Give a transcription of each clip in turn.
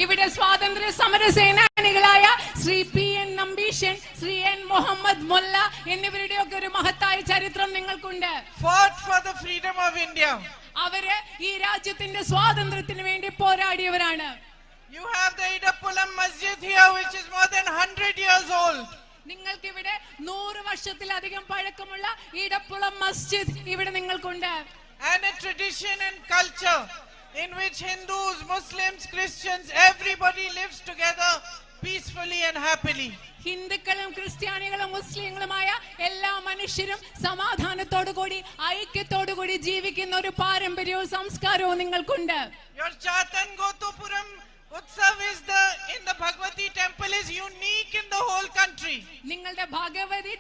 ഇവിടെ സ്വാതന്ത്ര്യ സമര സേനാനികളായ ശ്രീ P.N. നമ്പീശൻ, ശ്രീ N. മുഹമ്മദ് മുല്ല എന്നിവരുടെയൊക്കെ ഒരു മഹത്തായ ചരിത്രം നിങ്ങൾക്കുണ്ട്. Fought for the freedom of India. അവര് ഈ രാജ്യത്തിന്റെ സ്വാതന്ത്ര്യത്തിന് വേണ്ടി പോരാടിയവരാണ്. You have the Idappulam Masjid here, which is more than 100 years old. നിങ്ങൾക്ക് ഇവിടെ 100 വർഷത്തിലധികം പഴക്കമുള്ള ഇടപ്പുളം മസ്ജിദ് ഇവിടെ നിങ്ങൾക്കുണ്ട്. And a tradition and culture in which Hindus, Muslims, Christians, everybody lives together peacefully and happily. ഹിന്ദുക്കളും ക്രിസ്ത്യാനികളും മുസ്ലിങ്ങളുമായ എല്ലാ മനുഷ്യരും സമാധാനത്തോടുകൂടി ഐക്യത്തോടുകൂടി ജീവിക്കുന്ന ഒരു പാരമ്പര്യവും സംസ്കാരവും നിങ്ങൾക്കുണ്ട്. Your Chatan Gotupuram Utsav is in the Bhagwati temple is unique in the whole country. നിങ്ങളുടെ ഭഗവതി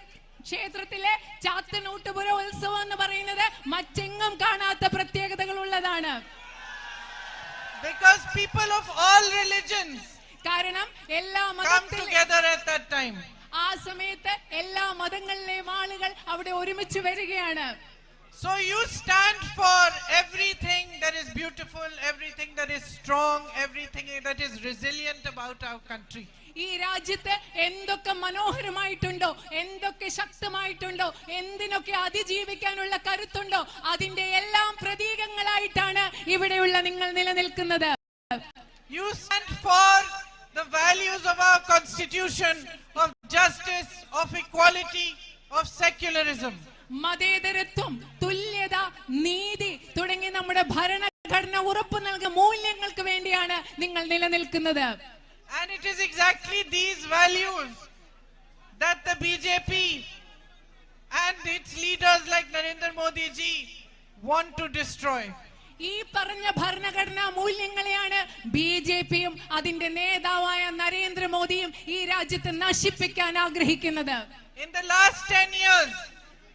ക്ഷേത്രത്തിലെ ചാത്തനൂട്ടുപുര ഉത്സവം എന്ന് പറയുന്നത് മറ്റെങ്ങും കാണാത്ത പ്രത്യേകതകൾ ഉള്ളതാണ്. Because people of all religions കാരണം എല്ലാ come together at that time. ആ സമയത്ത് എല്ലാ മതങ്ങളിലെയും ആളുകൾ അവിടെ ഒരുമിച്ച് വരികയാണ്. So you stand for everything that is beautiful, everything that is strong, everything that is resilient about our country. ഈ രാജ്യത്ത് എന്തൊക്കെ മനോഹരമായിട്ടുണ്ടോ, എന്തൊക്കെ ശക്തമായിട്ടുണ്ടോ, എന്തിനൊക്കെ അതിജീവിക്കാനുള്ള കരുത്തുണ്ടോ, അതിന്റെ എല്ലാം പ്രതീകങ്ങളായിട്ടാണ് ഇവിടെയുള്ള നിങ്ങൾ നിലനിൽക്കുന്നത്. You stand for the values of our constitution, of justice, of equality, of secularism. മതേതരത്വം, തുല്യത, നീതി തുടങ്ങി നമ്മുടെ ഭരണഘടന ഉറപ്പു നൽകുന്ന മൂല്യങ്ങൾക്ക് വേണ്ടിയാണ് നിങ്ങൾ നിലനിൽക്കുന്നത്. And it is exactly these values that the BJP and its leaders like Narendra Modi ji want to destroy. ഈ പറഞ്ഞ ഭരണഘടനാ മൂല്യങ്ങളെയാണ് ബിജെപിയും അതിന്റെ നേതാവായ നരേന്ദ്രമോദിയും ഈ രാജ്യത്ത് നശിപ്പിക്കാൻ ആഗ്രഹിക്കുന്നത്. In the last 10 years,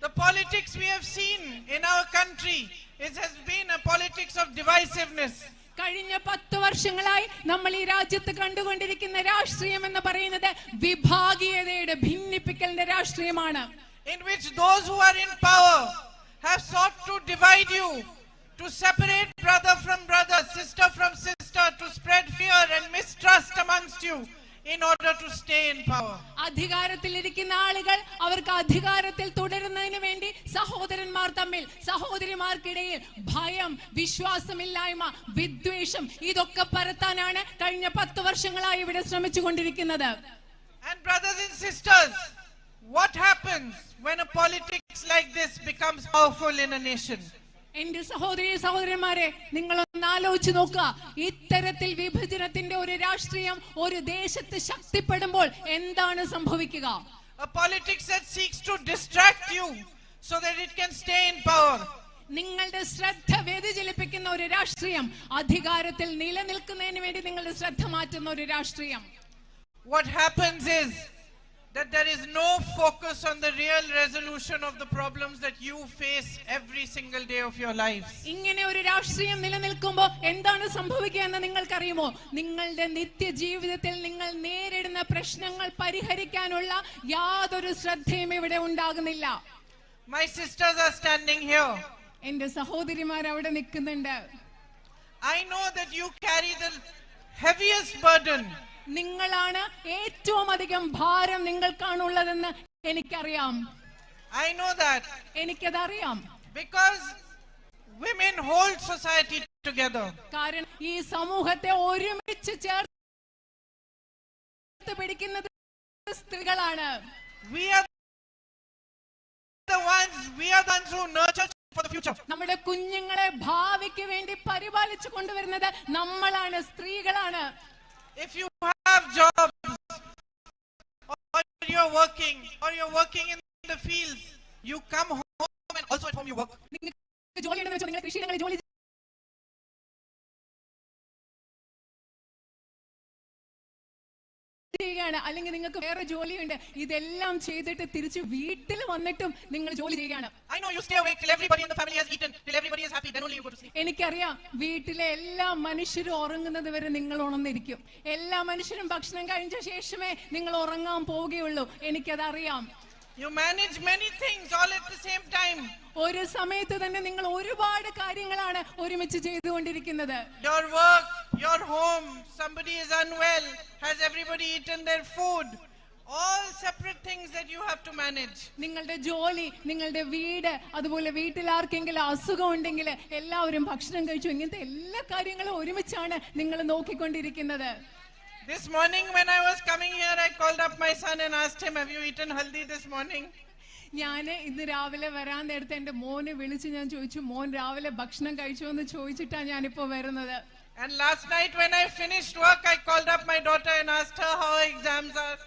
the politics we have seen in our country has been a politics of divisiveness. കഴിഞ്ഞ 10 വർഷങ്ങളായി നമ്മൾ ഈ രാജ്യത്ത് കണ്ടുകൊണ്ടിരിക്കുന്ന രാഷ്ട്രീയം എന്ന് പറയുന്നത് വിഭാഗീയതയുടെ, ഭിന്നിപ്പിക്കലിന്റെ രാഷ്ട്രീയമാണ്. In which those who are in power have sought to divide you, to separate brother from brother, sister from sister, to spread fear and mistrust amongst you in order to stay in power. അധികാരത്തിൽ ഇരിക്കുന്ന ആളുകൾ അവർക്ക് അധികാരത്തിൽ തുടരുന്നതിന് വേണ്ടി സഹോദരന്മാർ തമ്മിൽ, സഹോദരിമാർക്കിടയിൽ ഭയം, വിശ്വാസമില്ലായ്മ, വിദ്വേഷം ഇതൊക്കെ പരത്താനാണ് കഴിഞ്ഞ 10 വർഷങ്ങളായി ഇവിടെ ശ്രമിച്ചുകൊണ്ടിരിക്കുന്നത്. And brothers and sisters, what happens when a politics like this becomes powerful in a nation? എന്റെ സഹോദരന്മാരെ, നിങ്ങളൊന്ന് ആലോചിച്ച് നോക്കുക. ഇത്തരത്തിൽ വിഭജനത്തിന്റെ ഒരു രാഷ്ട്രീയം ഒരു ദേശത്ത് ശക്തിപ്പെടുമ്പോൾ എന്താണ് സംഭവിക്കുക? A politics that seeks to distract you so that it can stay in power. നിങ്ങളുടെ ശ്രദ്ധ വ്യതിചലിപ്പിക്കുന്ന ഒരു രാഷ്ട്രീയം, അധികാരത്തിൽ നിലനിൽക്കുന്നതിന് വേണ്ടി നിങ്ങളുടെ ശ്രദ്ധ മാറ്റുന്ന ഒരു രാഷ്ട്രീയം. What happens is that there is no focus on the real resolution of the problems that you face every single day of your lives. ഇങ്ങനെ ഒരു രാഷ്ട്രീയം നിലനിൽക്കുമ്പോൾ എന്താണ് സംഭവിക്കുക എന്ന് നിങ്ങൾക്കറിയുമോ? നിങ്ങളുടെ നിത്യജീവിതത്തിൽ നിങ്ങൾ നേരിടുന്ന പ്രശ്നങ്ങൾ പരിഹരിക്കാനുള്ള യാതൊരു ശ്രദ്ധയും ഇവിടെ ഉണ്ടാകുന്നില്ല. My sisters are standing here. എന്റെ സഹോദരിമാർ അവിടെ നിൽക്കുന്നുണ്ട്. I know that you carry the heaviest burden. നിങ്ങളാണ് ഏറ്റവും അധികം ഭാരം നിങ്ങൾക്കാണുള്ളതെന്ന് എനിക്കറിയാം. I know that. എനിക്കതറിയാം. Because women hold society together. കാരണം ഈ സമൂഹത്തെ ഒരുമിച്ച് ചേർത്ത് പിടിക്കുന്നത് സ്ത്രീകളാണ്. We are the ones who nurture for the future. നമ്മുടെ കുഞ്ഞുങ്ങളെ ഭാവിക്ക് വേണ്ടി പരിപാലിച്ചു കൊണ്ടുവരുന്നത് നമ്മളാണ്, സ്ത്രീകളാണ്. If you have jobs or you're working in the fields, you come home and also at home you work. നിങ്ങൾക്ക് ജോലി ഉണ്ടെന്ന് വെച്ചാൽ നിങ്ങൾ കൃഷിയിടങ്ങളിൽ ജോലി ചെയ്യുകയാണ്, അല്ലെങ്കിൽ നിങ്ങൾക്ക് വേറെ ജോലിയുണ്ട്. ഇതെല്ലാം ചെയ്തിട്ട് തിരിച്ച് വീട്ടിൽ വന്നിട്ടും നിങ്ങൾ ജോലി ചെയ്യുകയാണ്. I know you stay awake till everybody in the family has eaten, till everybody is happy, then only you go to sleep. എനിക്കറിയാം, വീട്ടിലെ എല്ലാ മനുഷ്യരും ഉറങ്ങുന്നത് വരെ നിങ്ങൾ ഉണർന്നിരിക്കും. എല്ലാ മനുഷ്യരും ഭക്ഷണം കഴിച്ച ശേഷമേ നിങ്ങൾ ഉറങ്ങാൻ പോവുകയുള്ളൂ. എനിക്കതറിയാം. You manage many things all at the same time. ഒരു സമയത്ത് തന്നെ നിങ്ങൾ ഒരുപാട് കാര്യങ്ങളാണ് ഒരുമിച്ച് ചെയ്തുകൊണ്ടിരിക്കുന്നത്. Your work, your home, somebody is unwell, has everybody eaten their food? All separate things that you have to manage. നിങ്ങളുടെ ജോലി, നിങ്ങളുടെ വീട്, അതുപോലെ വീട്ടിൽ ആർക്കെങ്കിലും അസുഖം ഉണ്ടെങ്കിൽ എല്ലാവരും ഭക്ഷണം കഴിച്ചു, ഇങ്ങനത്തെ എല്ലാ കാര്യങ്ങളും ഒരുമിച്ചാണ് നിങ്ങൾ നോക്കിക്കൊണ്ടിരിക്കുന്നത്. This morning when I was coming here, I called up my son and asked him, have you eaten haldi this morning? ഞാൻ ഇന്ന് രാവിലെ വരാൻ നേരത്തെ എന്റെ മോനെ വിളിച്ച് ഞാൻ ചോദിച്ചു, മോൻ രാവിലെ ഭക്ഷണം കഴിച്ചോ എന്ന് ചോദിച്ചിട്ടാണ് ഞാനിപ്പോ വരുന്നത്. And last night when I finished work, I called up my daughter and asked her how her exams are.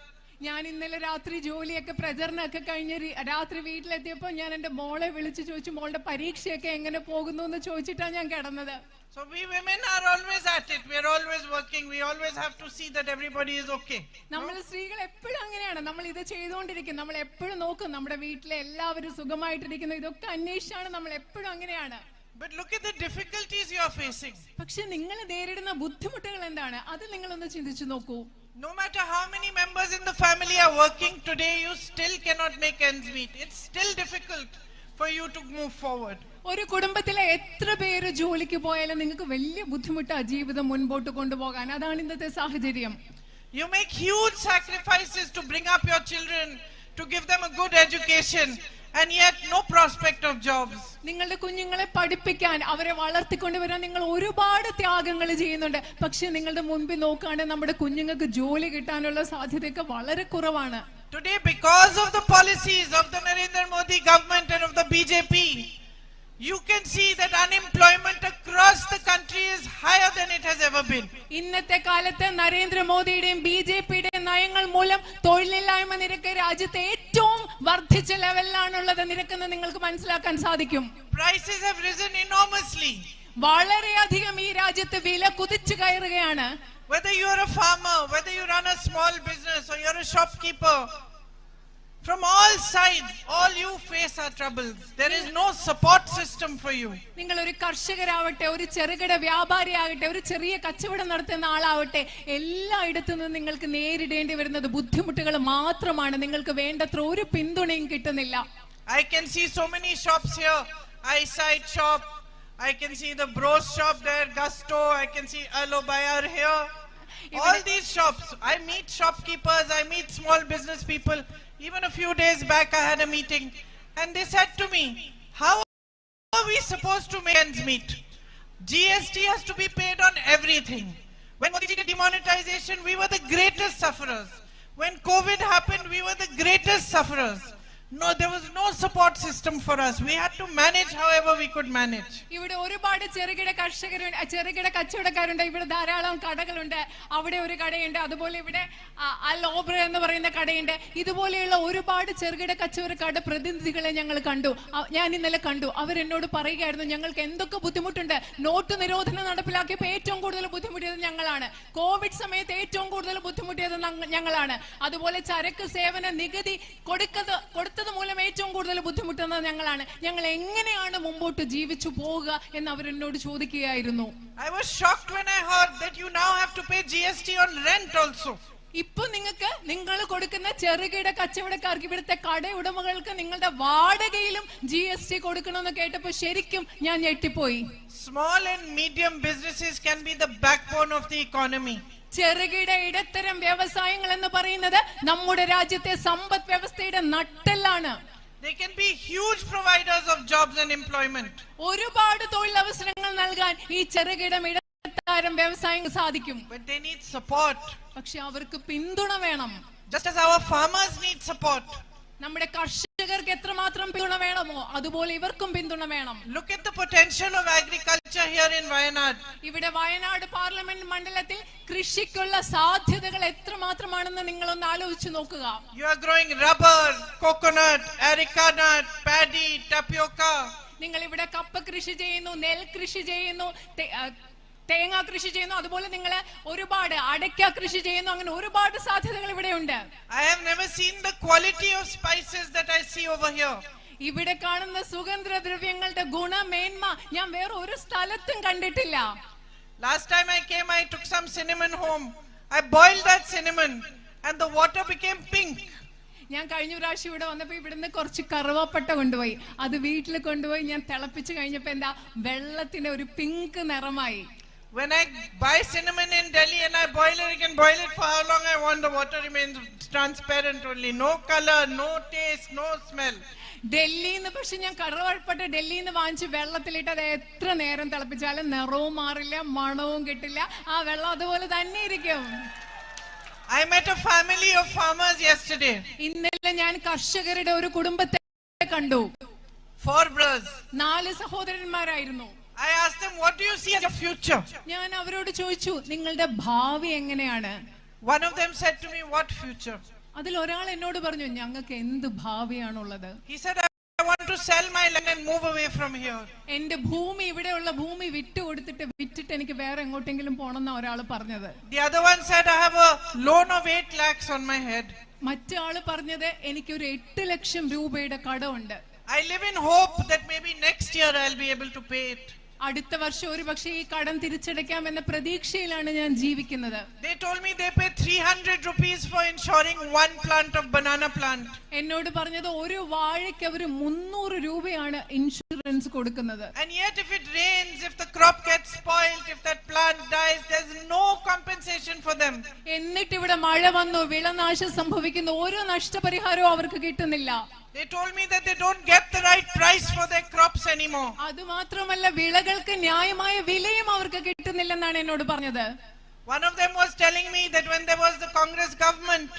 ഞാൻ ഇന്നലെ രാത്രി ജോലിയൊക്കെ പ്രചരണമൊക്കെ കഴിഞ്ഞ് രാത്രി വീട്ടിലെത്തിയപ്പോൾ ഞാൻ എന്റെ മോളെ വിളിച്ച് ചോദിച്ചു, മോളുടെ പരീക്ഷയൊക്കെ എങ്ങനെ പോകുന്നു എന്ന് ചോദിച്ചിട്ടാണ് ഞാൻ കിടന്നത്. So we women are always at it. We are always working. We always have to see that everybody is okay. നമ്മൾ സ്ത്രീകൾ എപ്പോഴും അങ്ങനെയാണ്. നമ്മൾ ഇത് ചെയ്തുകൊണ്ടിരിക്കും. നമ്മൾ എപ്പോഴും നോക്കും നമ്മുടെ വീട്ടിലെ എല്ലാവരും സുഖമായിട്ടിരിക്കുന്നു. ഇതൊക്കെ അന്വേഷിച്ചാണ് നമ്മൾ എപ്പോഴും അങ്ങനെയാണ്. But look at the difficulties you are facing. പക്ഷെ നിങ്ങൾ നേരിടുന്ന ബുദ്ധിമുട്ടുകൾ എന്താണ്? അത് നിങ്ങളൊന്ന് ചിന്തിച്ചു നോക്കൂ. No matter how many members in the family are working today, you still cannot make ends meet. It's still difficult for you to move forward. ഒരു കുടുംബത്തിലെ എത്ര പേര് ജോലിക്ക് പോയാലും നിങ്ങൾക്ക് വലിയ ബുദ്ധിമുട്ടാണ് ജീവിതം മുൻപോട്ട് കൊണ്ടുപോകാൻ. അതാണ് ഇന്നത്തെ സാഹചര്യം. You make huge sacrifices to bring up your children, to give them a good education, and yet no prospect of jobs. നിങ്ങളുടെ കുഞ്ഞുങ്ങളെ പഠിപ്പിക്കാൻ, അവരെ വളർത്തിക്കൊണ്ടുവരാൻ നിങ്ങൾ ഒരുപാട് ത്യാഗങ്ങൾ ചെയ്യുന്നുണ്ട്. പക്ഷെ നിങ്ങളുടെ മുൻപിൽ നോക്കുകയാണെങ്കിൽ നമ്മുടെ കുഞ്ഞുങ്ങൾക്ക് ജോലി കിട്ടാനുള്ള സാധ്യതയൊക്കെ വളരെ കുറവാണ്. Today, because of the policies of the Narendra Modi government and of the BJP, you can see that unemployment across the country is higher than it has ever been. ഇന്നത്തെ കാലത്ത് നരേന്ദ്രമോദിയുടെയും ബിജെപിയുടെയും നയങ്ങൾ മൂലം തൊഴിലില്ലായ്മ നിരക്ക് രാജ്യത്തെ ഏറ്റവും വർദ്ധിച്ച ലെവലിലാണുള്ളത് നിരക്കെന്ന് നിങ്ങൾക്ക് മനസ്സിലാക്കാൻ സാധിക്കും. Prices have risen enormously. വളരെയധികം ഈ രാജ്യത്ത് വില കുതിച്ചു കയറുകയാണ്. Whether you are a farmer, whether you run a small business or you are a shopkeeper, from all sides, all you face are troubles. There is no support system for you. നിങ്ങൾ ഒരു കർഷകരാവട്ടെ, ഒരു ചെറുകിട വ്യാപാരിയാകട്ടെ, ഒരു ചെറിയ കച്ചവടം നടത്തുന്ന ആളാവട്ടെ, എല്ലായിടത്തു നിന്നും നിങ്ങൾക്ക് നേരിടേണ്ടി വരുന്നത് ബുദ്ധിമുട്ടുകൾ മാത്രമാണ്. നിങ്ങൾക്ക് വേണ്ടത്ര ഒരു പിന്തുണയും കിട്ടുന്നില്ല. I can see so many shops here. Eyesight shop, I can see the Bros shop there, Gusto, I can see Alo Bayar here. All these shops, I meet shopkeepers, I meet small business people. Even a few days back I had a meeting and they said to me, how are we supposed to make ends meet? GST has to be paid on everything. When Modi did demonetization, we were the greatest sufferers. When COVID happened, we were the greatest sufferers. No, there was no support system for us. We had to manage however we could manage. ഇവിടെ ഒരുപാട് ചെറുകിട കർഷകരുണ്ട്, ചെറുകിട കച്ചവടക്കാരുണ്ട്. ഇവിടെ ധാരാളം കടകളുണ്ട്. അവിടെ ഒരു കടയുണ്ട്, അതുപോലെ ഇവിടെ അലോബ്ര എന്ന് പറയുന്ന കടയുണ്ട്. ഇതുപോലെയുള്ള ഒരുപാട് ചെറുകിട കച്ചവടക്കാരുടെ പ്രതിനിധികളെ ഞങ്ങൾ കണ്ടു. ഞാൻ ഇന്നലെ കണ്ടു. അവരെന്നോട് പറയുകയായിരുന്നു, ഞങ്ങൾക്ക് എന്തൊക്കെ ബുദ്ധിമുട്ടുണ്ട്. നോട്ട് നിരോധനം നടപ്പിലാക്കിയപ്പോൾ ഏറ്റവും കൂടുതൽ ബുദ്ധിമുട്ടിയത് ഞങ്ങളാണ്. കോവിഡ് സമയത്ത് ഏറ്റവും കൂടുതൽ ബുദ്ധിമുട്ടിയത് ഞങ്ങളാണ്. അതുപോലെ ചരക്ക് സേവന നികുതി കൊടുത്തത് മൂലം ഏറ്റവും കൂടുതൽ ബുദ്ധിമുട്ടുന്നത് ഞങ്ങളാണ്. ഞങ്ങൾ എങ്ങനെയാണ് മുമ്പോട്ട് ജീവിച്ചു പോവുക എന്ന് അവരെന്നോട് ചോദിക്കുകയായിരുന്നു. I was shocked when I heard that you now have to pay GST on rent also. ഇപ്പൊ നിങ്ങൾ കൊടുക്കുന്ന ചെറുകിട കച്ചവടക്കാർക്ക്, ഇവിടുത്തെ കട ഉടമകൾക്ക് നിങ്ങളുടെ വാടകയിലും GST കൊടുക്കണമെന്ന് കേട്ടപ്പോൾ ശരിക്കും ഞാൻ ഞെട്ടിപ്പോയി. Small and medium businesses can be the backbone of the economy. ചെറുകിട ഇടത്തരം വ്യവസായങ്ങൾ എന്ന് പറയുന്നത് നമ്മുടെ രാജ്യത്തെ സമ്പദ് വ്യവസ്ഥയുടെ നട്ടെല്ലാണ്. They can be huge providers of jobs and employment. ഒരുപാട് തൊഴിലവസരങ്ങൾ നൽകാൻ ഈ ചെറുകിട ഇടത്തരം വ്യവസായങ്ങൾ സാധിക്കും. But they need support. പക്ഷെ അവർക്ക് പിന്തുണ വേണം. Just as our farmers need support. നമ്മുടെ കർഷകർക്ക് എത്രമാത്രം പിന്തുണ വേണമോ അതുപോലെ ഇവർക്കും പിന്തുണ വേണം. Look at the potential of agriculture here in Wayanad. ഇവിടെ വയനാട് പാർലമെന്റ് മണ്ഡലത്തിൽ കൃഷിക്കുള്ള സാധ്യതകൾ എത്രമാത്രമാണെന്ന് നിങ്ങളൊന്ന് ആലോചിച്ചു നോക്കുക. You are growing rubber, coconut, areca nut, paddy, tapioca. നിങ്ങൾ ഇവിടെ കപ്പ കൃഷി ചെയ്യുന്നു, നെൽ കൃഷി ചെയ്യുന്നു, തേങ്ങ കൃഷി ചെയ്യുന്നു, അതുപോലെ നിങ്ങൾ ഒരുപാട് അടയ്ക്ക കൃഷി ചെയ്യുന്നു. അങ്ങനെ ഒരുപാട് സാധ്യതകൾ ഇവിടെ ഉണ്ട്. I have never seen the quality of spices that I see over here. ഇവിടെ കാണുന്ന സുഗന്ധദ്രവ്യങ്ങളുടെ ഗുണമേന്മ ഞാൻ വേറെ ഒരു സ്ഥലത്തും കണ്ടിട്ടില്ല. Last time I came, I took some cinnamon home. I boiled that cinnamon and the water became pink. ഞാൻ കഴിഞ്ഞ പ്രാവശ്യം ഇവിടെ വന്നപ്പോ ഇവിടുന്ന് കുറച്ച് കറുവാപ്പട്ട കൊണ്ടുപോയി. അത് വീട്ടിൽ കൊണ്ടുപോയി ഞാൻ തിളപ്പിച്ച് കഴിഞ്ഞപ്പോ എന്താ വെള്ളത്തിന്റെ ഒരു പിങ്ക് നിറമായി. When I buy cinnamon in Delhi and I boil it, I can boil it for how long I want. The water remains transparent only. No color, no taste, no smell. ഡൽഹിന്ന് പക്ഷെ ഞാൻ കറുവാപ്പട്ട ഡൽഹിന്ന് വാങ്ങിച്ച് വെള്ളത്തിലിട്ട് അത് എത്ര നേരം തിളപ്പിച്ചാലും നിറവും മാറില്ല, മണവും കിട്ടില്ല. ആ വെള്ളം അതുപോലെ തന്നെ ഇരിക്കും. I met a family of farmers yesterday. ഇന്നലെ ഞാൻ കർഷകരുടെ ഒരു കുടുംബത്തെ കണ്ടു. 4 brothers. 4 സഹോദരന്മാരായിരുന്നു. I asked them, what do you see as your future? ഞാൻ അവരോട് ചോദിച്ചു, നിങ്ങളുടെ ഭാവി എങ്ങനെയാണ്? One of them said to me, what future? അതിൽ ഒരാൾ എന്നോട് പറഞ്ഞു, ഞങ്ങൾക്ക് എന്ത് ഭാവിയാണുള്ളത്? He said, I want to sell my land and move away from here. എന്റെ ഭൂമി, ഇവിടെയുള്ള ഭൂമി വിറ്റിട്ട് എനിക്ക് വേറെ എങ്ങോട്ടെങ്കിലും പോണെന്ന ഒരാൾ പറഞ്ഞത്. The other one said, I have a loan of 8 lakhs on my head. മറ്റാള് പറഞ്ഞത്, എനിക്കൊരു 8 ലക്ഷം രൂപയുടെ കടമുണ്ട്. I live in hope that maybe next year I'll be able to pay it. അടുത്ത വർഷം ഒരു പക്ഷേ ഈ കടം തിരിച്ചടയ്ക്കാം എന്ന പ്രതീക്ഷയിലാണ് ഞാൻ ജീവിക്കുന്നത്. They told me they pay 300 rupees for insuring 1 plant of banana plant. എന്നോട് പറഞ്ഞത് ഒരു വാഴയ്ക്ക് അവർ 300 രൂപയാണ് ഇൻഷുറൻസ് കൊടുക്കുന്നത്. And yet if it rains, if the crop gets spoiled, if that plant dies, there's no compensation for them. എന്നിട്ട് ഇവിടെ മഴ വന്നു, വിളനാശം സംഭവിക്കുന്നു, ഒരു നഷ്ടപരിഹാരവും അവർക്ക് കിട്ടുന്നില്ല. They told me that they don't get the right price for their crops anymore. അത് മാത്രമല്ല വിളകൾക്ക് ന്യായമായ വിലയും അവർക്ക് കിട്ടുന്നില്ലെന്നാണ് എന്നോട് പറഞ്ഞത്. One of them was telling me that when there was the Congress government,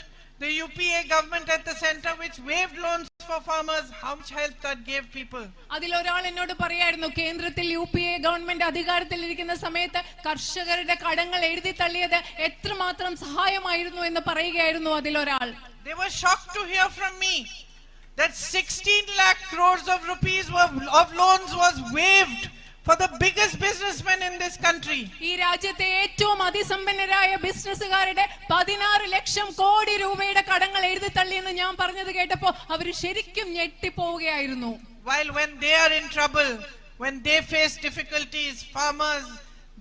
the UPA government at the center, which waived loans for farmers, how much help that gave people. അതിലൊരാൾ എന്നോട് പറയായിരുന്നു, കേന്ദ്രത്തിൽ UPA ഗവൺമെന്റ് അധികാരത്തിൽ ഇരിക്കുന്ന സമയത്ത് കർഷകരുടെ കടങ്ങൾ എഴുതി തള്ളിയത് എത്രമാത്രം സഹായമായിരുന്നു എന്ന് പറയുകയായിരുന്നു അതിലൊരാൾ. They were shocked to hear from me that 16 lakh crores of rupees of loans was waived for the biggest businessmen in this country. ഈ രാജ്യത്തെ ഏറ്റവും അതിസമ്പന്നരായ ബിസിനസ്സുകാരുടെ 16 ലക്ഷം കോടി രൂപയുടെ കടങ്ങൾ എഴുതി തള്ളിയെന്ന് ഞാൻ പറഞ്ഞത് കേട്ടപ്പോൾ അവർ ശരിക്കും ഞെട്ടിപ്പോവുകയായിരുന്നു. While when they are in trouble, when they face difficulties, farmers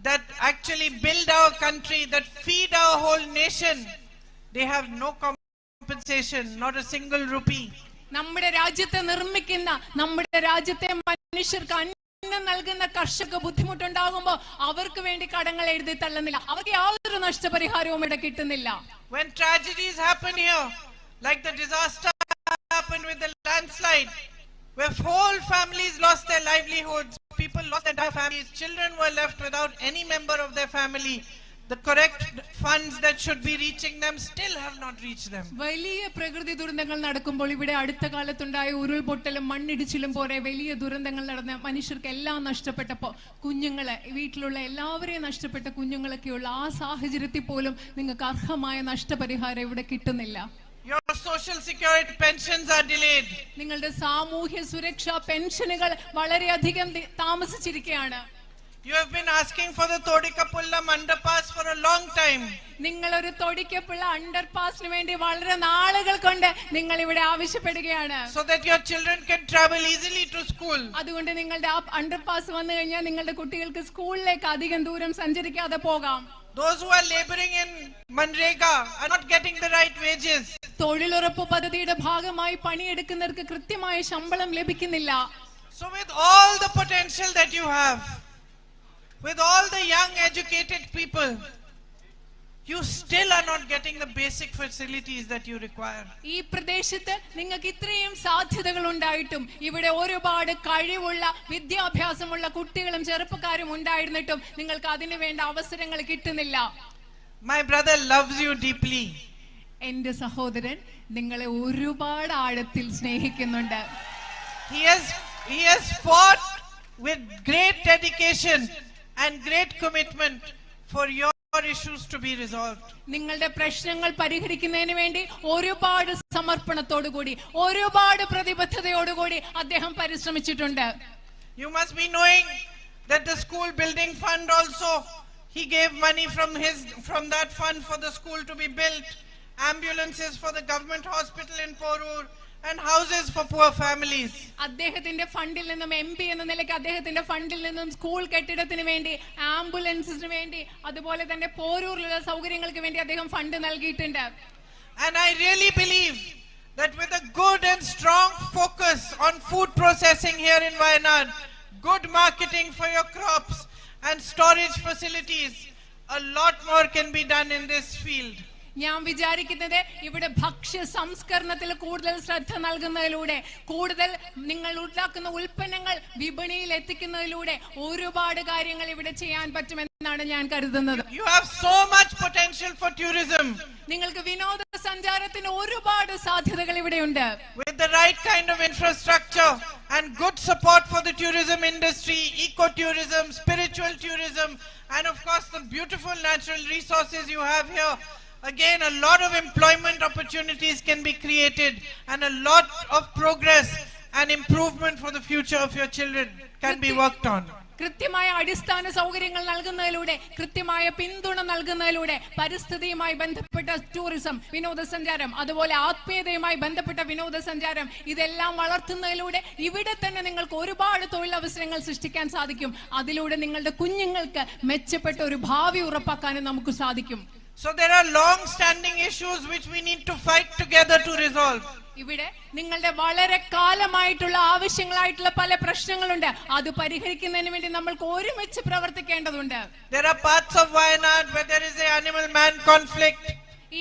that actually build our country, that feed our whole nation, they have no compensation, not a single rupee. നമ്മുടെ രാജ്യത്തെ നിർമ്മിക്കുന്ന, നമ്മുടെ രാജ്യത്തെ മനുഷ്യർക്ക് അന്നം നൽകുന്ന കർഷക ബുദ്ധിമുട്ടുണ്ടാകുമ്പോൾ അവർക്ക് വേണ്ടി കടങ്ങൾ എഴുതി തള്ളുന്നില്ല. അവർക്ക് യാതൊരു നഷ്ടപരിഹാരവും ഇവിടെ കിട്ടുന്നില്ല. When tragedies happen here, like the disaster happened with the landslide, where whole families lost their livelihoods, people lost their entire families, children were left without any member of their family. The correct funds that should be reaching them still have not reached them. വലിയ പ്രകൃതി ദുരന്തങ്ങൾ നടക്കുമ്പോൾ, ഇവിടെ അടുത്ത കാലത്തുണ്ടായ ഉരുൾപൊട്ടലും മണ്ണിടിച്ചിലും പോലെ വലിയ ദുരന്തങ്ങൾ നടന്ന മനുഷ്യർക്ക് എല്ലാം നഷ്ടപ്പെട്ടപ്പോൾ, കുഞ്ഞുങ്ങളെ, വീട്ടിലുള്ള എല്ലാവരെയും നഷ്ടപ്പെട്ട കുഞ്ഞുങ്ങളൊക്കെയുള്ള ആ സാഹചര്യത്തിൽ പോലും നിങ്ങൾക്ക് അർഹമായ നഷ്ടപരിഹാരം ഇവിടെ കിട്ടുന്നില്ല. Your social security pensions are delayed. നിങ്ങളുടെ സാമൂഹ്യ സുരക്ഷാ പെൻഷനുകൾ വളരെയധികം താമസിച്ചിരിക്കുകയാണ്. You have been asking for the Todikapullam underpass for a long time. നിങ്ങൾ ഒരു തൊടിക്കപ്പുള്ള അണ്ടർപാസിന് വേണ്ടി വളരെ നാളുകൾ കൊണ്ട് നിങ്ങൾ ഇവിടെ ആവശ്യപ്പെടുകയാണ്. So that your children can travel easily to school. അതുകൊണ്ട് നിങ്ങളുടെ ആ അണ്ടർപാസ് വന്നു കഴിഞ്ഞാൽ നിങ്ങളുടെ കുട്ടികൾക്ക് സ്കൂളിലേക്ക് അധികം ദൂരം സഞ്ചരിക്കാതെ പോകാം. Those who are laboring in Manrega are not getting the right wages. തൊഴിലുറപ്പ് പദ്ധതിയുടെ ഭാഗമായി പണിയെടുക്കുന്നവർക്ക് കൃത്യമായ ശമ്പളം ലഭിക്കുന്നില്ല. So with all the potential that you have, with all the young educated people, you still are not getting the basic facilities that you require. ഈ പ്രദേശത്ത് നിങ്ങൾക്ക് ഇത്രയും സാധ്യതകൾ ഉണ്ടായിട്ടും, ഇവിടെ ഒരുപാട് കഴിവുള്ള വിദ്യാഭ്യാസമുള്ള കുട്ടികളും ചെറുപ്പക്കാരും ഉണ്ടായിരുന്നിട്ടും നിങ്ങൾക്ക് അതിനു വേണ്ട അവസരങ്ങൾ കിട്ടുന്നില്ല. My brother loves you deeply. എന്റെ സഹോദരൻ നിങ്ങളെ ഒരുപാട് ആഴത്തിൽ സ്നേഹിക്കുന്നുണ്ട്. He has fought with great dedication and great commitment for your issues to be resolved. നിങ്ങളുടെ പ്രശ്നങ്ങൾ പരിഹരിക്കുന്നതിന് വേണ്ടി ഒരുപാട് സമർപ്പണത്തോടുകൂടി, ഒരുപാട് പ്രതിബദ്ധതയോടുകൂടി അദ്ദേഹം പരിശ്രമിച്ചിട്ടുണ്ട്. You must be knowing that the school building fund also, he gave money from that fund for the school to be built, ambulances for the government hospital in Porur, and houses for poor families. അദ്ദേഹത്തിന്റെ ഫണ്ടിൽ നിന്നും, MP എന്ന നിലയ്ക്ക് അദ്ദേഹത്തിന്റെ ഫണ്ടിൽ നിന്നും school കെട്ടിടത്തിന് വേണ്ടി, ആംബുലൻസിന് വേണ്ടി, അതുപോലെ തന്നെ പോരൂരിലുള്ള സൗകര്യങ്ങൾക്ക് വേണ്ടി അദ്ദേഹം ഫണ്ട് നൽകിയിട്ടുണ്ട്. And I really believe that with a good and strong focus on food processing here in Wayanad, good marketing for your crops and storage facilities, a lot more can be done in this field. ഞാൻ വിചാരിക്കുന്നത് ഇവിടെ ഭക്ഷ്യ സംസ്കരണത്തിൽ കൂടുതൽ ശ്രദ്ധ നൽകുന്നതിലൂടെ, കൂടുതൽ നിങ്ങൾ ഉണ്ടാക്കുന്ന ഉൽപ്പന്നങ്ങൾ വിപണിയിൽ എത്തിക്കുന്നതിലൂടെ ഒരുപാട് കാര്യങ്ങൾ ഇവിടെ ചെയ്യാൻ പറ്റുമെന്നാണ് ഞാൻ കരുതുന്നത്. You have so much potential for tourism. നിങ്ങൾക്ക് വിനോദസഞ്ചാരത്തിന് ഒരുപാട് സാധ്യതകൾ ഇവിടെയുണ്ട്. With the right kind of infrastructure and good support for the tourism industry, ecotourism, spiritual tourism, and of course the beautiful natural resources you have here, again a lot of employment opportunities can be created and a lot of progress and improvement for the future of your children can be worked on. കൃത്യമായ അടിസ്ഥാന സൗകര്യങ്ങൾ നൽകുന്നതിലൂടെ, കൃത്യമായ പിന്തുണ നൽകുന്നതിലൂടെ പരിസ്ഥിതിയുമായി ബന്ധപ്പെട്ട tourism, വിനോദസഞ്ചാരം, അതുപോലെ ആത്മീയതയുമായി ബന്ധപ്പെട്ട വിനോദസഞ്ചാരം, ഇതെല്ലാം വളർത്തുന്നതിലൂടെ ഇവിടെ തന്നെ നിങ്ങൾക്ക് ഒരുപാട് തൊഴിലവസരങ്ങൾ സൃഷ്ടിക്കാൻ സാധിക്കും. അതിലൂടെ നിങ്ങളുടെ കുഞ്ഞുങ്ങൾക്ക് മെച്ചപ്പെട്ട ഒരു ഭാവി ഉറപ്പാക്കാനും നമുക്ക് സാധിക്കും. So there are long standing issues which we need to fight together to resolve. ഇവിടെ നിങ്ങളുടെ വളരെ കാലമായിട്ടുള്ള ആവശ്യങ്ങളായിട്ടുള്ള പല പ്രശ്നങ്ങളുണ്ട്. അത് പരിഹരിക്കുന്നതിന് വേണ്ടി നമ്മൾക്ക് ഒരുമിച്ച് പ്രവർത്തിക്കേണ്ടതുണ്ട്. There are parts of Wayanad where there is a animal man conflict.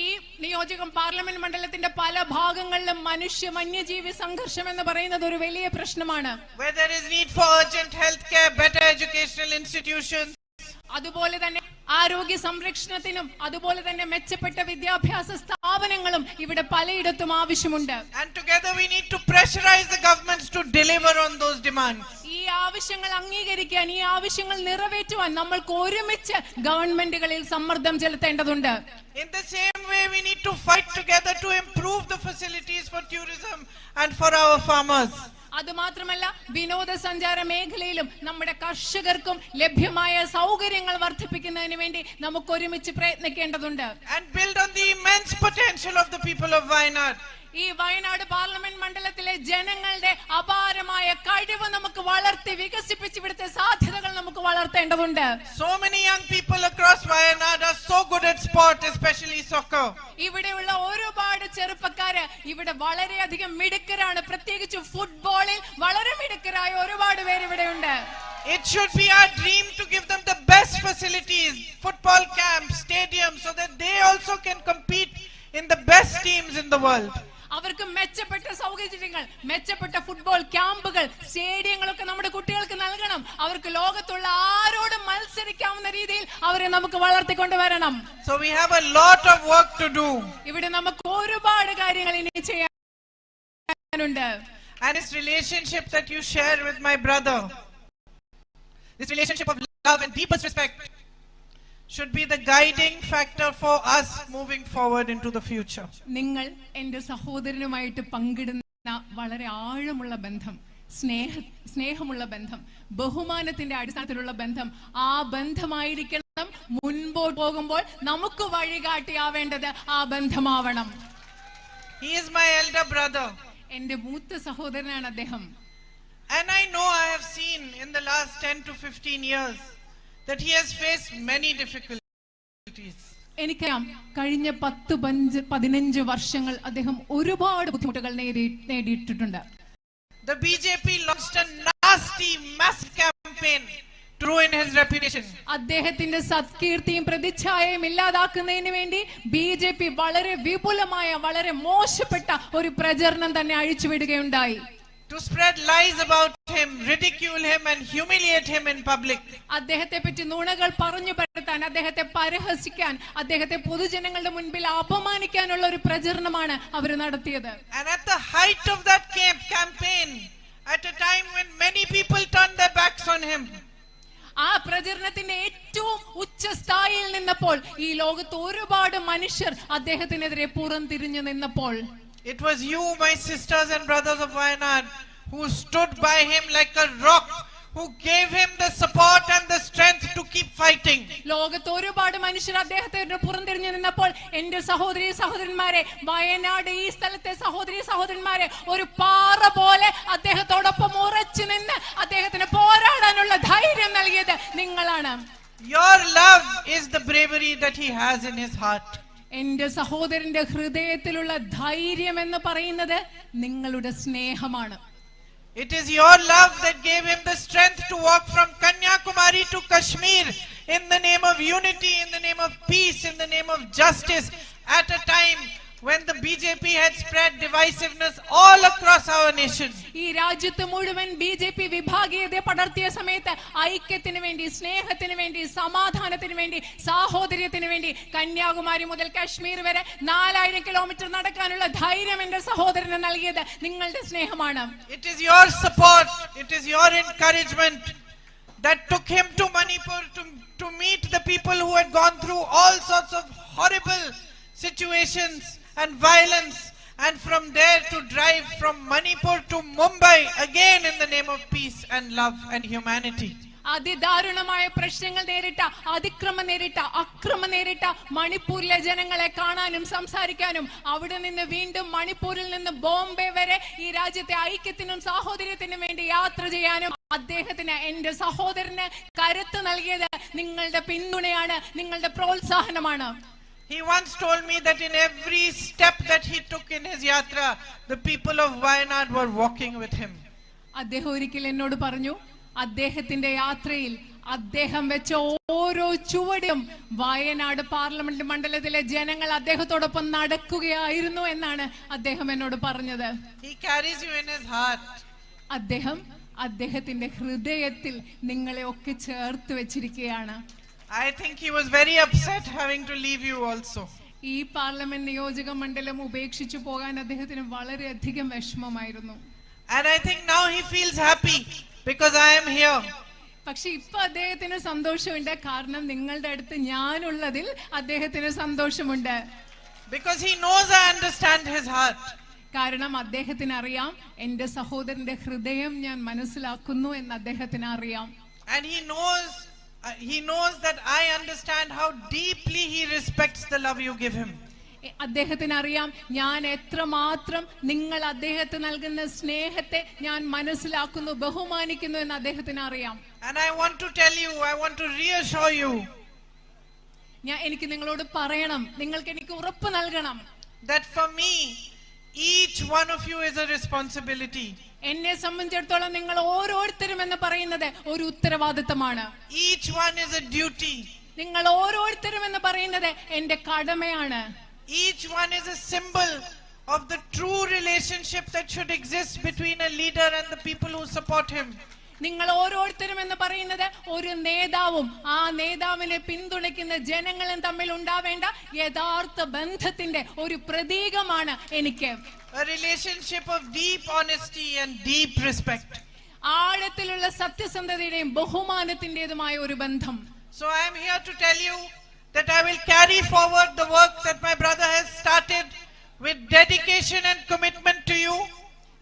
ഈ നിയോജകം പാർലമെന്റ് മണ്ഡലത്തിന്റെ പല ഭാഗങ്ങളിലും മനുഷ്യ വന്യജീവി സംഘർഷം എന്ന് പറയുന്നത് ഒരു വലിയ പ്രശ്നമാണ്. Where there is need for urgent health care, better educational institutions. അതുപോലെ തന്നെ ആരോഗ്യ സംരക്ഷണത്തിനും അതുപോലെ തന്നെ മെച്ചപ്പെട്ട വിദ്യാഭ്യാസ സ്ഥാപനങ്ങളും ഇവിടെ പലയിടത്തും ആവശ്യമുണ്ട്. And together we need to pressurize the governments to deliver on those demands. ഈ ആവശ്യങ്ങൾ അംഗീകരിക്കാൻ, ഈ ആവശ്യങ്ങൾ നിറവേറ്റുവാൻ നമ്മൾക്ക് ഒരുമിച്ച് ഗവൺമെന്റുകളിൽ സമ്മർദ്ദം ചെലുത്തേണ്ടതുണ്ട്. In the same way we need to fight together to improve the facilities for tourism and for our farmers. അതുമാത്രമല്ല വിനോദസഞ്ചാര മേഖലയിലും നമ്മുടെ കർഷകർക്കും ലഭ്യമായ സൗകര്യങ്ങൾ വർദ്ധിപ്പിക്കുന്നതിന് വേണ്ടി നമുക്ക് ഒരുമിച്ച് പ്രയത്നിക്കേണ്ടതുണ്ട്. And build on the immense potential of the people of Wayanad. ഈ വയനാട് പാർലമെന്റ് മണ്ഡലത്തിലെ ജനങ്ങളുടെ അപാരമായ കഴിവ് നമുക്ക് വളർത്തി വികസിപ്പിച്ച് ഇവിടുത്തെ സാധ്യതകൾ നമുക്ക് വളർത്തേണ്ടതുണ്ട്. So many young people across Wayanad are so good at sport, especially soccer. ഇവിടെയുള്ള ഒരുപാട് ചെറുപ്പക്കാര് ഇവിടെ വളരെയധികം മിടുക്കരാണ്. പ്രത്യേകിച്ച് ഫുട്ബോളിൽ വളരെ മിടുക്കരായ ഒരുപാട് പേര് ഇവിടെയുണ്ട്. It should be our dream to give them the best facilities, football camps, stadiums, so that they also can compete in the best teams in the world. അവർക്ക് മെച്ചപ്പെട്ട സൗകര്യങ്ങൾ, മെച്ചപ്പെട്ട ഫുട്ബോൾ ക്യാമ്പുകൾ, സ്റ്റേഡിയങ്ങളൊക്കെ നമ്മുടെ കുട്ടികൾക്ക് നൽകണം. അവർക്ക് ലോകത്തുള്ള ആരോടും മത്സരിക്കാവുന്ന രീതിയിൽ അവരെ നമുക്ക് വളർത്തിക്കൊണ്ടുവരണം. So we have a lot of work to do. ഇവിടെ നമുക്ക് ഒരുപാട് കാര്യങ്ങൾ ഇനി ചെയ്യാനുണ്ട്. And this relationship that you share with my brother, this relationship of love and deepest respect, should be the guiding factor for us moving forward into the future. നിങ്ങൾ എൻ്റെ സഹോദരനുമായിട്ട് പങ്കിടുന്ന വളരെ ആഴമുള്ള ബന്ധം, സ്നേഹമുള്ള ബന്ധം, ബഹുമാനത്തിന്റെ അടിസ്ഥാനത്തിലുള്ള ബന്ധം, ആ ബന്ധമായിരിക്കണം മുൻപോട്ട് പോകുമ്പോൾ നമുക്ക് വഴികാട്ടിയാവേണ്ടത് ആ ബന്ധമാവണം. He is my elder brother. എൻ്റെ മൂത്ത സഹോദരനാണ് അദ്ദേഹം. And I know, I have seen in the last 10 to 15 years that he has faced many difficulties. എനിക്കറിയാം, കഴിഞ്ഞ 10-15 വർഷങ്ങൾ അദ്ദേഹം ഒരുപാട് ബുദ്ധിമുട്ടുകൾ നേരിട്ടിട്ടുണ്ട്. The BJP launched a nasty, massive campaign to ruin his reputation. അദ്ദേഹത്തിന്റെ സത്കീർത്തിയും പ്രതിച്ഛായയും ഇല്ലാതാക്കുന്നതിന് വേണ്ടി BJP വളരെ വിപുലമായ, വളരെ മോശപ്പെട്ട ഒരു പ്രചരണം തന്നെ അഴിച്ചുവിടുകയുണ്ടായി. To spread lies about him, ridicule him and humiliate him in public. അദ്ദേഹത്തെ പറ്റി നുണകൾ പറഞ്ഞു പരത്താൻ, അദ്ദേഹത്തെ പരിഹസിക്കാൻ, അദ്ദേഹത്തെ പൊതുജനങ്ങളുടെ മുൻപിൽ അപമാനിക്കാനുള്ള ഒരു പ്രചരണമാണ് അവർ നടത്തിയത്. And at the height of that campaign, at a time when many people turned their backs on him, ആ പ്രചരണത്തിന്റെ ഏറ്റവും ഉച്ചസ്ഥായിയിൽ നിന്നപ്പോൾ ഈ ലോകത്ത് ഒരുപാട് മനുഷ്യർ അദ്ദേഹത്തിനെതിരെ പുറംതിരിഞ്ഞു നിന്നപ്പോൾ, it was you, my sisters and brothers of Wayanad, who stood by him like a rock, who gave him the support and the strength to keep fighting. ലോകത്ത് ഒരുപാട് മനുഷ്യർ അദ്ദേഹത്തിന് പുറംതിരിഞ്ഞു നിന്നപ്പോൾ എന്റെ സഹോദരി സഹോദരന്മാരെ, വയനാട് ഈ സ്ഥലത്തെ സഹോദരി സഹോദരന്മാരെ, ഒരു പാറ പോലെ അദ്ദേഹത്തോടൊപ്പം ഉറച്ചു നിന്ന് അദ്ദേഹത്തിന് പോരാടാനുള്ള ധൈര്യം നൽകിയത് നിങ്ങളാണ്. Your love is the bravery that he has in his heart. എന്റെ സഹോദരന്റെ ഹൃദയത്തിലുള്ള ധൈര്യം എന്ന് പറയുന്നത് നിങ്ങളുടെ സ്നേഹമാണ്. It is your love that gave him the strength to walk from Kanyakumari to Kashmir in the name of unity, in the name of peace, in the name of justice, at a time when the BJP had spread divisiveness all across our nation. ഈ രാജ്യത്ത് മുഴുവൻ BJP വിഭാഗീയത പടർത്തിയ സമയത്ത് ഐക്യത്തിന് വേണ്ടി, സ്നേഹത്തിന് വേണ്ടി, സമാധാനത്തിന് വേണ്ടി, സാഹോദര്യത്തിന് വേണ്ടി കന്യാകുമാരി മുതൽ കാശ്മീർ വരെ 4000 കിലോമീറ്റർ നടക്കാനുള്ള ധൈര്യം എന്റെ സഹോദരന് നൽകിയത് നിങ്ങളുടെ സ്നേഹമാണ്. It is your support, it is your encouragement that took him to Manipur to meet the people who had gone through all sorts of horrible situations and violence, and from there to drive from Manipur to Mumbai again in the name of peace and love and humanity. അതിദാരുണമായ പ്രശ്നങ്ങൾ നേരിട്ട, അതിക്രമം നേരിട്ട, അക്രമം നേരിട്ട മണിപ്പൂരിലെ ജനങ്ങളെ കാണാനും സംസാരിക്കാനും അവിടെ നിന്ന് വീണ്ടും മണിപ്പൂരിൽ നിന്ന് ബോംബെ വരെ ഈ രാജ്യത്തെ ഐക്യത്തിനും സാഹോദര്യത്തിനും വേണ്ടി യാത്ര ചെയ്യാനും അദ്ദേഹത്തിന്, എന്റെ സഹോദരന് കരുത്ത് നൽകിയത് നിങ്ങളുടെ പിന്തുണയാണ്, നിങ്ങളുടെ പ്രോത്സാഹനമാണ്. He once told me that in every step that he took in his yatra, the people of Wayanad were walking with him. അദ്ദേഹം ഒരിക്കൽ എന്നോട് പറഞ്ഞു, അദ്ദേഹത്തിന്റെ യാത്രയിൽ അദ്ദേഹം വെച്ച ഓരോ ചുവടും വയനാട് പാർലമെന്റ് മണ്ഡലത്തിലെ ജനങ്ങൾ അദ്ദേഹത്തോടൊപ്പം നടക്കുകയായിരുന്നു എന്നാണ് അദ്ദേഹം എന്നോട് പറഞ്ഞത്. He carries you in his heart. അദ്ദേഹത്തിന്റെ ഹൃദയത്തിൽ നിങ്ങളെ ഒക്കെ ചേർത്ത് വെച്ചിരിക്കുകയാണ്. I think he was very upset having to leave you also. ഈ പാർലമെന്റ് നിയോജക മണ്ഡലം ഉപേക്ഷിച്ചു പോകാൻ അദ്ദേഹത്തിന് വളരെയധികം വിഷമമായിരുന്നു. And I think now he feels happy because I am here. പക്ഷെ ഇപ്പൊ അദ്ദേഹത്തിന് സന്തോഷമുണ്ട്, കാരണം നിങ്ങളുടെ അടുത്ത് ഞാനുള്ളതിൽ അദ്ദേഹത്തിന് സന്തോഷമുണ്ട്. Because he knows I understand his heart. കാരണം അദ്ദേഹത്തിന് അറിയാം, എന്റെ സഹോദരന്റെ ഹൃദയം ഞാൻ മനസ്സിലാക്കുന്നു എന്ന് അദ്ദേഹത്തിന് അറിയാം. And he knows that I understand how deeply he respects the love you give him. അദ്ദേഹത്തിന് അറിയാം ഞാൻ എത്രമാത്രം നിങ്ങൾ അദ്ദേഹത്തിന് നൽകുന്ന സ്നേഹത്തെ ഞാൻ മനസ്സിലാക്കുന്നു, ബഹുമാനിക്കുന്നു എന്ന് അദ്ദേഹത്തിന് അറിയാം. And I want to tell you, I want to reassure you. എനിക്ക് നിങ്ങളോട് പറയണം, നിങ്ങൾക്ക് എനിക്ക് ഉറപ്പ് നൽകണം. That for me, each one of you is a responsibility. എന്നെ സംബന്ധിച്ചിടത്തോളം നിങ്ങൾ ഓരോരുത്തരും എന്ന് പറയുന്നത് ഒരു ഉത്തരവാദിത്തമാണ്. Each one is a duty. നിങ്ങൾ ഓരോരുത്തരും എന്ന് പറയുന്നത് എന്റെ കടമയാണ്. Each one is a symbol of the true relationship that should exist between a leader and the people who support him. നിങ്ങൾ ഓരോരുത്തരും എന്ന് പറയുന്നത് ഒരു നേതാവും ആ നേതാവിനെ പിന്തുണയ്ക്കുന്ന ജനങ്ങളും തമ്മിൽ ഉണ്ടാവേണ്ട യഥാർത്ഥ ബന്ധത്തിന്റെ ഒരു പ്രതീകമാണ് എനിക്ക്. A relationship of deep honesty and deep respect. ആഴത്തിലുള്ള സത്യസന്ധതയുടെയും ബഹുമാനത്തിന്റേതുമായ ഒരു ബന്ധം. So I am here to tell you that I will carry forward the work that my brother has started with dedication and commitment to you.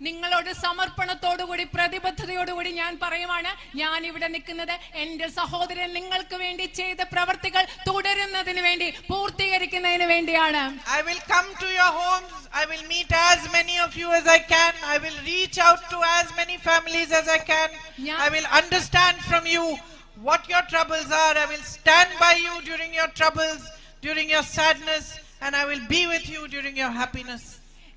നിങ്ങളോട് സമർപ്പണത്തോടുകൂടി, പ്രതിബദ്ധതയോടുകൂടി ഞാൻ പറയുവാണ്, ഞാൻ ഇവിടെ നിൽക്കുന്നത് എന്റെ സഹോദരൻ നിങ്ങൾക്ക് വേണ്ടി ചെയ്ത പ്രവർത്തികൾ തുടരുന്നതിന് വേണ്ടി, പൂർത്തീകരിക്കുന്നതിന് വേണ്ടിയാണ്. I will come to your homes. I will meet as many of you as I can. I will reach out to as many families as I can. I will understand from you what your troubles are. I will stand by you during your troubles, during your sadness, and I will be with you during your happiness.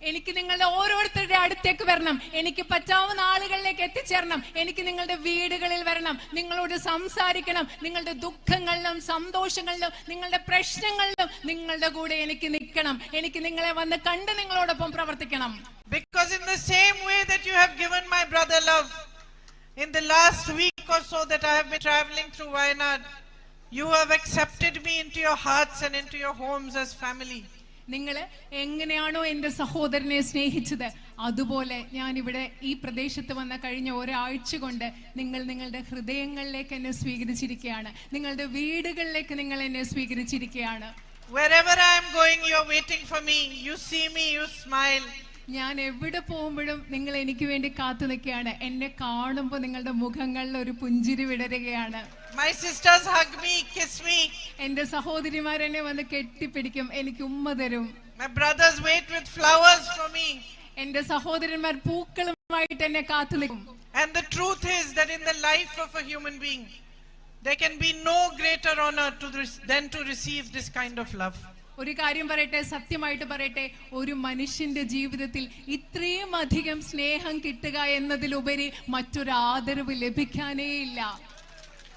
എനിക്ക് നിങ്ങളുടെ ഓരോരുത്തരുടെ അടുത്തേക്ക് വരണം, എനിക്ക് പറ്റാവുന്ന ആളുകളിലേക്ക് എത്തിച്ചേരണം, എനിക്ക് നിങ്ങളുടെ വീടുകളിൽ വരണം, നിങ്ങളോട് സംസാരിക്കണം, നിങ്ങളുടെ ദുഃഖങ്ങളിലും സന്തോഷങ്ങളിലും നിങ്ങളുടെ പ്രശ്നങ്ങളിലും നിങ്ങളുടെ കൂടെ എനിക്ക് നിൽക്കണം, എനിക്ക് നിങ്ങളെ വന്ന് കണ്ട് നിങ്ങളോടൊപ്പം പ്രവർത്തിക്കണം. Because in the same way that you have given my brother love, in the last week or so that I have been traveling through Wayanad, you have accepted me into your hearts and into your homes as family. നിങ്ങൾ എങ്ങനെയാണോ എന്റെ സഹോദരനെ സ്നേഹിച്ചത്, അതുപോലെ ഞാൻ ഇവിടെ ഈ പ്രദേശത്ത് വന്ന കഴിഞ്ഞ ഒരാഴ്ച കൊണ്ട് നിങ്ങൾ നിങ്ങളുടെ ഹൃദയങ്ങളിലേക്ക് എന്നെ സ്വീകരിച്ചിരിക്കുകയാണ്, നിങ്ങളുടെ വീടുകളിലേക്ക് നിങ്ങൾ എന്നെ സ്വീകരിച്ചിരിക്കുകയാണ്. Wherever I am going, you are waiting for me. You see me, you smile. ഞാൻ എവിടെ പോകുമ്പോഴും നിങ്ങൾ എനിക്ക് വേണ്ടി കാത്തു നിൽക്കുകയാണ്. എന്നെ കാണുമ്പോൾ നിങ്ങളുടെ മുഖങ്ങളിൽ ഒരു പുഞ്ചിരി വിടരുകയാണ്. My sisters hug me, kiss me. എന്റെ സഹോദരിമാർ എന്നെ വന്ന് കെട്ടിപ്പിടിക്കും, എനിക്ക് ഉമ്മ തരും. My brothers wait with flowers for me. എന്റെ സഹോദരന്മാർ പൂക്കളുമായിട്ട് എന്നെ കാത്തു നിൽക്കും. And the truth is that in the life of a human being, there can be no greater honor than to receive this kind of love. ഒരു കാര്യം പറയട്ടെ, സത്യമായിട്ട് പറയട്ടെ, ഒരു മനുഷ്യന്റെ ജീവിതത്തിൽ ഇത്രയും അധികം സ്നേഹം കിട്ടുക എന്നതിലുപരി മറ്റൊരു ആദരവ് ലഭിക്കാനേ ഇല്ല.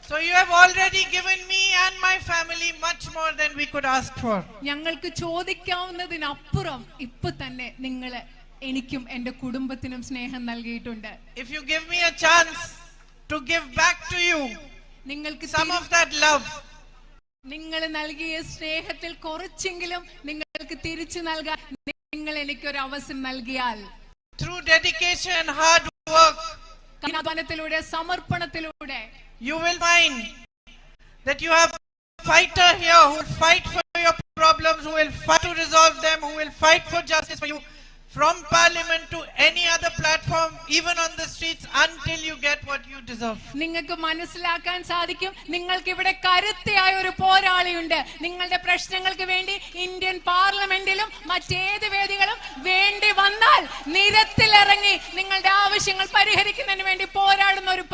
So you have already given me and my family much more than we could ask for. ഞങ്ങൾക്ക് ചോദിക്കാവുന്നതിനപ്പുറം ഇപ്പൊ തന്നെ നിങ്ങൾ എനിക്കും എന്റെ കുടുംബത്തിനും സ്നേഹം നൽകിയിട്ടുണ്ട്. If you give me a chance to give back to you നിങ്ങൾക്ക് some of that love, നിങ്ങൾ നൽകിയ സ്നേഹത്തിൽ കുറച്ചെങ്കിലും നിങ്ങൾക്ക് തിരിച്ചു നൽകാൻ നിങ്ങൾ എനിക്കൊരു അവസരം നൽകിയാൽ, through dedication and hard work, കഠിനാധ്വാനത്തിലൂടെ, സമർപ്പണത്തിലൂടെ, you will find that you have a fighter here who will fight for your problems, who will fight to resolve them, who will fight for justice for you, from parliament to any other platform, even on the streets, until you get what you deserve. നിങ്ങൾക്ക് മനസ്സിലാക്കാൻ സാധിക്കും, നിങ്ങൾക്ക് ഇവിടെ കരുത്തയായ ഒരു പോരാളിയുണ്ട്. നിങ്ങളുടെ പ്രശ്നങ്ങൾക്ക് വേണ്ടി Indian പാർലമെന്റിലും മറ്റേത് വേദികളും വേണ്ടി വന്നാൽ നിരത്തിലിറങ്ങി നിങ്ങളുടെ ആവശ്യങ്ങൾ പരിഹരിക്കുന്നതിന് വേണ്ടി പോരാടുന്ന ഒരു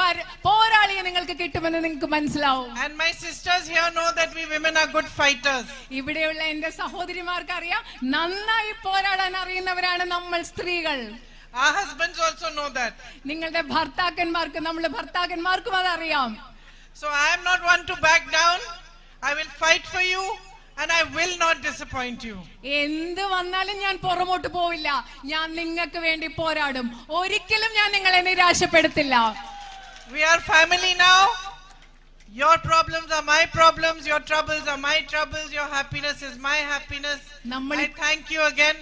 പോരാളിയെ നിങ്ങൾക്ക് കിട്ടുമെന്ന് നിങ്ങൾക്ക് മനസ്സിലാവും. And my sisters here know that we women are good fighters. ഇവിടെയുള്ള എന്റെ സഹോദരിമാർക്ക് അറിയാം, നന്നായി പോരാടാൻ അറിയുന്നവരാണ് നമ്മൾ സ്ത്രീകൾ. Our husbands also know that. നിങ്ങളുടെ ഭർത്താക്കന്മാർക്ക്, നമ്മുടെ ഭർത്താക്കന്മാർക്കും അതറിയാം. So I am not one to back down. I will fight for you and I will not disappoint you. എന്ത് വന്നാലും ഞാൻ പുറമോട്ട് പോവില്ല. ഞാൻ നിങ്ങൾക്ക് വേണ്ടി പോരാടും. ഒരിക്കലും ഞാൻ നിങ്ങളെ നിരാശപ്പെടുത്തില്ല. We are family now. Your problems are my problems, your troubles are my troubles, your happiness is my happiness. I thank you again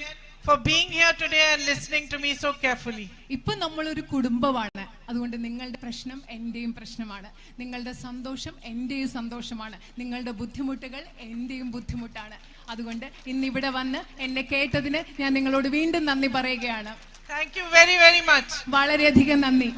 for being here today and listening to me so carefully. ഇപ്പൊ നമ്മളൊരു കുടുംബമാണ്. അതുകൊണ്ട് നിങ്ങളുടെ പ്രശ്നം എന്റെയും പ്രശ്നമാണ്, നിങ്ങളുടെ സന്തോഷം എന്റെയും സന്തോഷമാണ്, നിങ്ങളുടെ ബുദ്ധിമുട്ടുകൾ എന്റെയും ബുദ്ധിമുട്ടാണ്. അതുകൊണ്ട് ഇന്ന് ഇവിടെ വന്ന് എന്നെ കേട്ടതിന് ഞാൻ നിങ്ങളോട് വീണ്ടും നന്ദി പറയുകയാണ്. Thank you very, very much. വളരെയധികം നന്ദി.